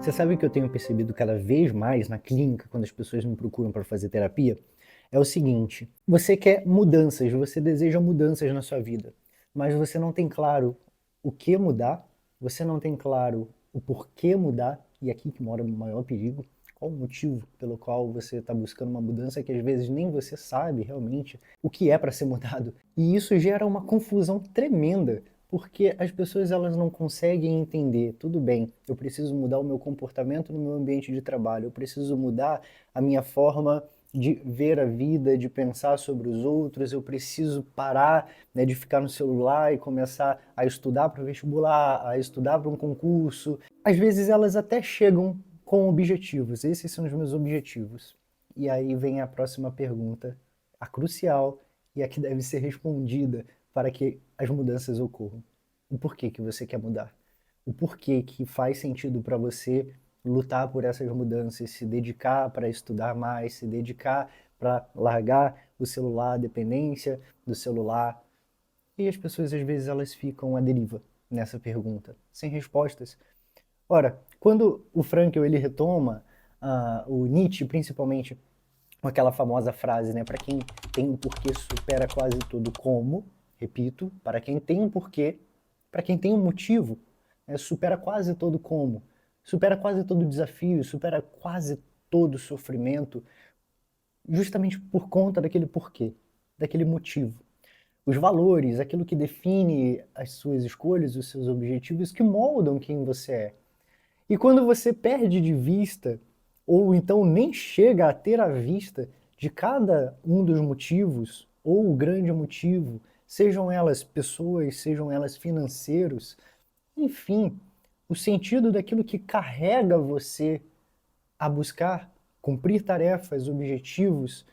Você sabe o que eu tenho percebido cada vez mais na clínica, quando as pessoas me procuram para fazer terapia? É o seguinte: você quer mudanças, você deseja mudanças na sua vida, mas você não tem claro o que mudar, você não tem claro o porquê mudar, e aqui que mora o maior perigo. Qual o motivo pelo qual você está buscando uma mudança que às vezes nem você sabe realmente o que é para ser mudado? E isso gera uma confusão tremenda, porque as pessoas elas não conseguem entender, tudo bem, eu preciso mudar o meu comportamento no meu ambiente de trabalho, eu preciso mudar a minha forma de ver a vida, de pensar sobre os outros, eu preciso parar, né, de ficar no celular e começar a estudar para o vestibular, a estudar para um concurso. Às vezes elas até chegam com objetivos, esses são os meus objetivos. E aí vem a próxima pergunta, a crucial e a que deve ser respondida para que as mudanças ocorram. O porquê que você quer mudar? O porquê que faz sentido para você lutar por essas mudanças, se dedicar para estudar mais, se dedicar para largar o celular, a dependência do celular. E as pessoas às vezes elas ficam à deriva nessa pergunta, sem respostas. Ora, quando o Frankl ele retoma o Nietzsche principalmente com aquela famosa frase, né, para quem tem um porquê supera quase tudo como, repito, para quem tem um porquê, para quem tem um motivo, né, supera quase todo como, supera quase todo desafio, supera quase todo sofrimento, justamente por conta daquele porquê, daquele motivo. Os valores, aquilo que define as suas escolhas, os seus objetivos, que moldam quem você é. E quando você perde de vista, ou então nem chega a ter a vista de cada um dos motivos, ou o grande motivo, sejam elas pessoas, sejam elas financeiros, enfim, o sentido daquilo que carrega você a buscar cumprir tarefas, objetivos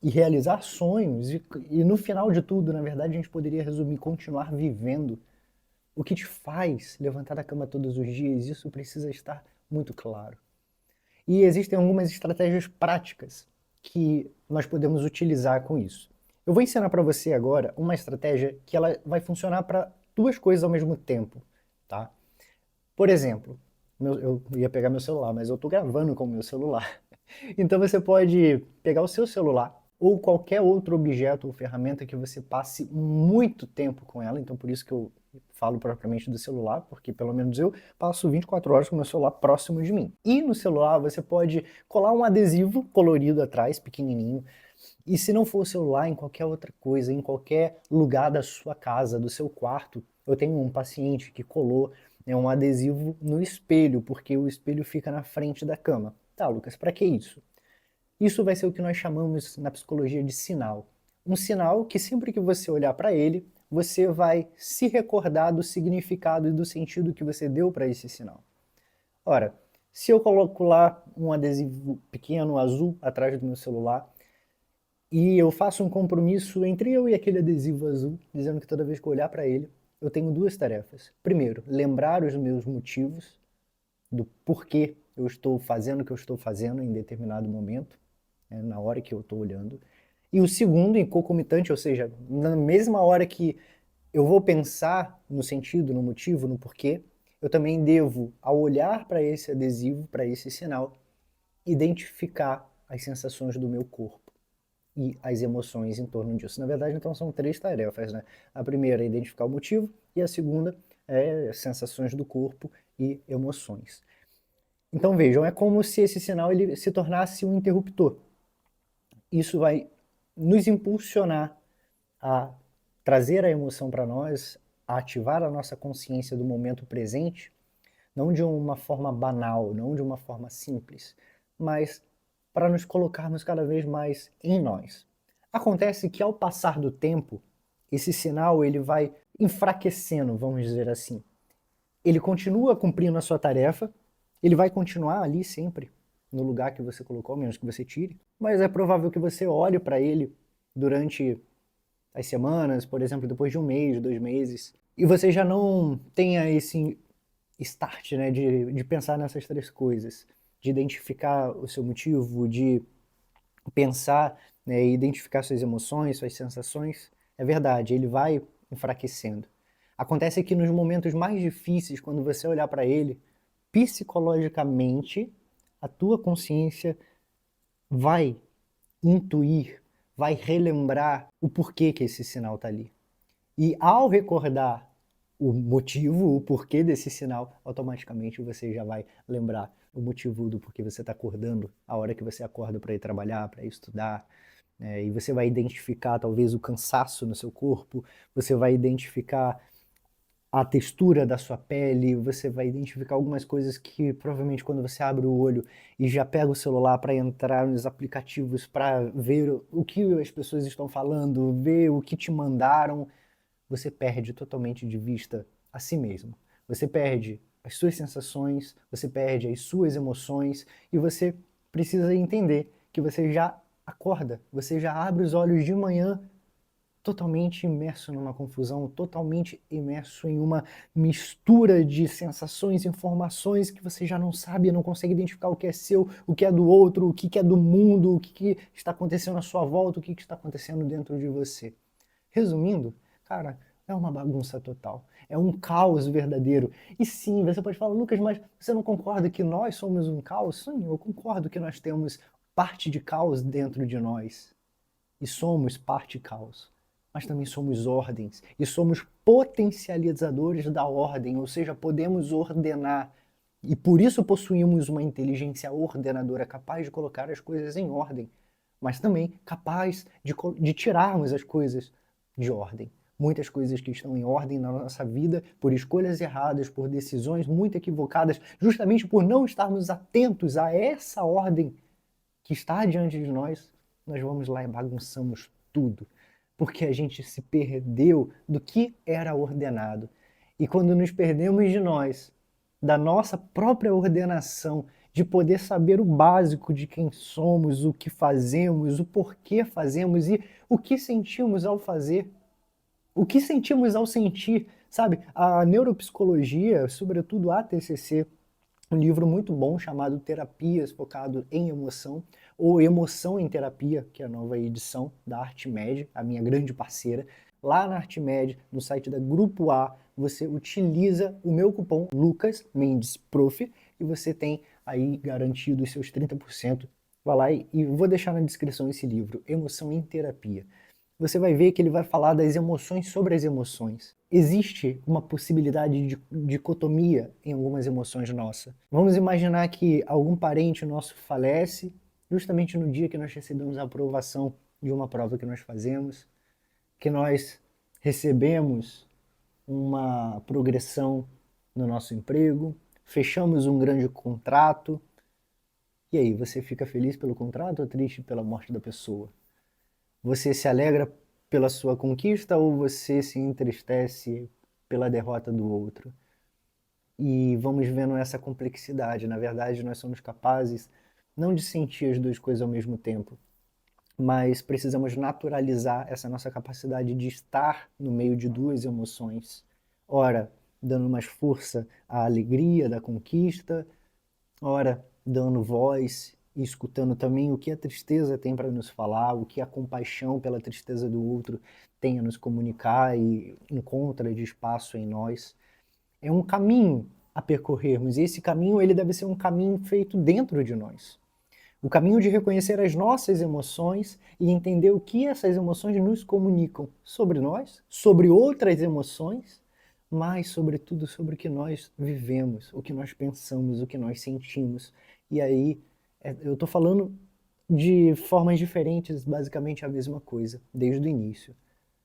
e realizar sonhos, e no final de tudo, na verdade, a gente poderia resumir continuar vivendo. O que te faz levantar da cama todos os dias, isso precisa estar muito claro. E existem algumas estratégias práticas que nós podemos utilizar com isso. Eu vou ensinar para você agora uma estratégia que ela vai funcionar para duas coisas ao mesmo tempo, tá? Por exemplo, eu ia pegar meu celular, mas eu estou gravando com o meu celular. Então você pode pegar o seu celular ou qualquer outro objeto ou ferramenta que você passe muito tempo com ela, então por isso que eu falo propriamente do celular, porque pelo menos eu passo 24 horas com o meu celular próximo de mim. E no celular você pode colar um adesivo colorido atrás, pequenininho, e se não for o celular, em qualquer outra coisa, em qualquer lugar da sua casa, do seu quarto. Eu tenho um paciente que colou, né, um adesivo no espelho, porque o espelho fica na frente da cama. Tá, Lucas, para que isso? Isso vai ser o que nós chamamos na psicologia de sinal. Um sinal que sempre que você olhar para ele, você vai se recordar do significado e do sentido que você deu para esse sinal. Ora, se eu coloco lá um adesivo pequeno, azul, atrás do meu celular, e eu faço um compromisso entre eu e aquele adesivo azul, dizendo que toda vez que eu olhar para ele, eu tenho duas tarefas. Primeiro, lembrar os meus motivos, do porquê eu estou fazendo o que eu estou fazendo em determinado momento, né, na hora que eu estou olhando. E o segundo, em concomitante, ou seja, na mesma hora que eu vou pensar no sentido, no motivo, no porquê, eu também devo, ao olhar para esse adesivo, para esse sinal, identificar as sensações do meu corpo e as emoções em torno disso. Na verdade, então, são três tarefas, né? A primeira é identificar o motivo e a segunda é sensações do corpo e emoções. Então vejam, é como se esse sinal ele se tornasse um interruptor. Isso vai nos impulsionar a trazer a emoção para nós, a ativar a nossa consciência do momento presente, não de uma forma banal, não de uma forma simples, mas para nos colocarmos cada vez mais em nós. Acontece que ao passar do tempo, esse sinal ele vai enfraquecendo, vamos dizer assim. Ele continua cumprindo a sua tarefa, ele vai continuar ali sempre, no lugar que você colocou, a menos que você tire, mas é provável que você olhe para ele durante as semanas, por exemplo, depois de um mês, 2 meses, e você já não tenha esse start, né, de pensar nessas três coisas, de identificar o seu motivo, de pensar, né, e identificar suas emoções, suas sensações. É verdade, ele vai enfraquecendo. Acontece que nos momentos mais difíceis, quando você olhar para ele, psicologicamente, a tua consciência vai intuir, vai relembrar o porquê que esse sinal está ali. E ao recordar o motivo, o porquê desse sinal, automaticamente você já vai lembrar o motivo do porquê você está acordando, a hora que você acorda para ir trabalhar, para ir estudar, né? E você vai identificar talvez o cansaço no seu corpo, você vai identificar a textura da sua pele, você vai identificar algumas coisas que provavelmente quando você abre o olho e já pega o celular para entrar nos aplicativos para ver o que as pessoas estão falando, ver o que te mandaram, você perde totalmente de vista a si mesmo. Você perde as suas sensações, você perde as suas emoções e você precisa entender que você já acorda, você já abre os olhos de manhã totalmente imerso numa confusão, totalmente imerso em uma mistura de sensações, informações que você já não sabe, não consegue identificar o que é seu, o que é do outro, o que é do mundo, o que está acontecendo à sua volta, o que está acontecendo dentro de você. Resumindo, cara, é uma bagunça total. É um caos verdadeiro. E sim, você pode falar, Lucas, mas você não concorda que nós somos um caos? Sim, eu concordo que nós temos parte de caos dentro de nós. E somos parte caos. Mas também somos ordens. E somos potencializadores da ordem, ou seja, podemos ordenar. E por isso possuímos uma inteligência ordenadora capaz de colocar as coisas em ordem, mas também capaz de tirarmos as coisas de ordem. Muitas coisas que estão em ordem na nossa vida por escolhas erradas, por decisões muito equivocadas, justamente por não estarmos atentos a essa ordem que está diante de nós, nós vamos lá e bagunçamos tudo, porque a gente se perdeu do que era ordenado. E quando nos perdemos de nós, da nossa própria ordenação, de poder saber o básico de quem somos, o que fazemos, o porquê fazemos e o que sentimos ao fazer, o que sentimos ao sentir, sabe? A neuropsicologia, sobretudo a TCC, um livro muito bom chamado Terapias, focado em emoção, ou Emoção em Terapia, que é a nova edição da ArtMed, a minha grande parceira. Lá na ArtMed, no site da Grupo A, você utiliza o meu cupom Lucas Mendes Prof e você tem aí garantido os seus 30%. Vai lá e vou deixar na descrição esse livro, Emoção em Terapia. Você vai ver que ele vai falar das emoções sobre as emoções. Existe uma possibilidade de dicotomia em algumas emoções nossas. Vamos imaginar que algum parente nosso falece justamente no dia que nós recebemos a aprovação de uma prova que nós fazemos, que nós recebemos uma progressão no nosso emprego, fechamos um grande contrato. E aí, você fica feliz pelo contrato ou triste pela morte da pessoa? Você se alegra pela sua conquista ou você se entristece pela derrota do outro? E vamos vendo essa complexidade. Na verdade, nós somos capazes não de sentir as duas coisas ao mesmo tempo, mas precisamos naturalizar essa nossa capacidade de estar no meio de duas emoções. Ora, dando mais força à alegria da conquista, ora, dando voz e escutando também o que a tristeza tem para nos falar, o que a compaixão pela tristeza do outro tem a nos comunicar e encontra de espaço em nós. É um caminho a percorrermos, e esse caminho ele deve ser um caminho feito dentro de nós. O caminho de reconhecer as nossas emoções e entender o que essas emoções nos comunicam sobre nós, sobre outras emoções, mas, sobretudo, sobre o que nós vivemos, o que nós pensamos, o que nós sentimos. E aí, eu estou falando de formas diferentes, basicamente a mesma coisa, desde o início.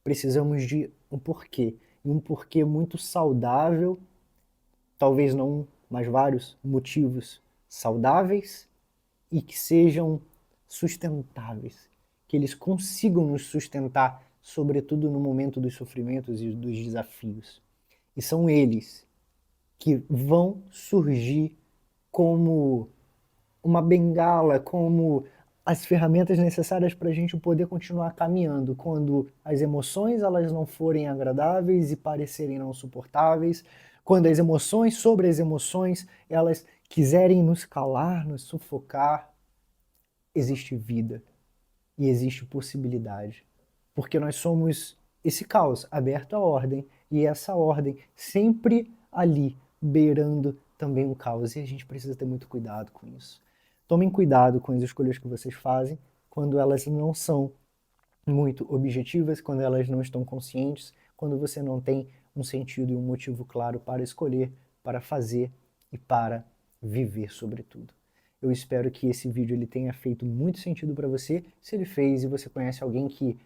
Precisamos de um porquê, e um porquê muito saudável, talvez não um, mas vários motivos saudáveis e que sejam sustentáveis, que eles consigam nos sustentar, sobretudo no momento dos sofrimentos e dos desafios. E são eles que vão surgir como uma bengala, como as ferramentas necessárias para a gente poder continuar caminhando quando as emoções elas não forem agradáveis e parecerem não suportáveis, quando as emoções sobre as emoções elas quiserem nos calar, nos sufocar, existe vida e existe possibilidade, porque nós somos esse caos aberto à ordem e essa ordem sempre ali beirando também o caos, e a gente precisa ter muito cuidado com isso. Tomem cuidado com as escolhas que vocês fazem quando elas não são muito objetivas, quando elas não estão conscientes, quando você não tem um sentido e um motivo claro para escolher, para fazer e para viver, sobretudo. Eu espero que esse vídeo ele tenha feito muito sentido para você. Se ele fez e você conhece alguém que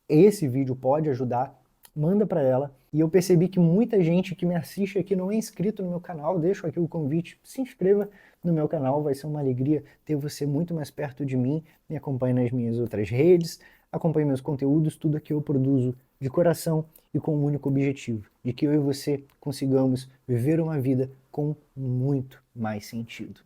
esse vídeo pode ajudar, manda para ela. E eu percebi que muita gente que me assiste aqui não é inscrito no meu canal, deixo aqui o convite, se inscreva no meu canal, vai ser uma alegria ter você muito mais perto de mim, me acompanhe nas minhas outras redes, acompanhe meus conteúdos, tudo que eu produzo de coração e com um único objetivo, de que eu e você consigamos viver uma vida com muito mais sentido.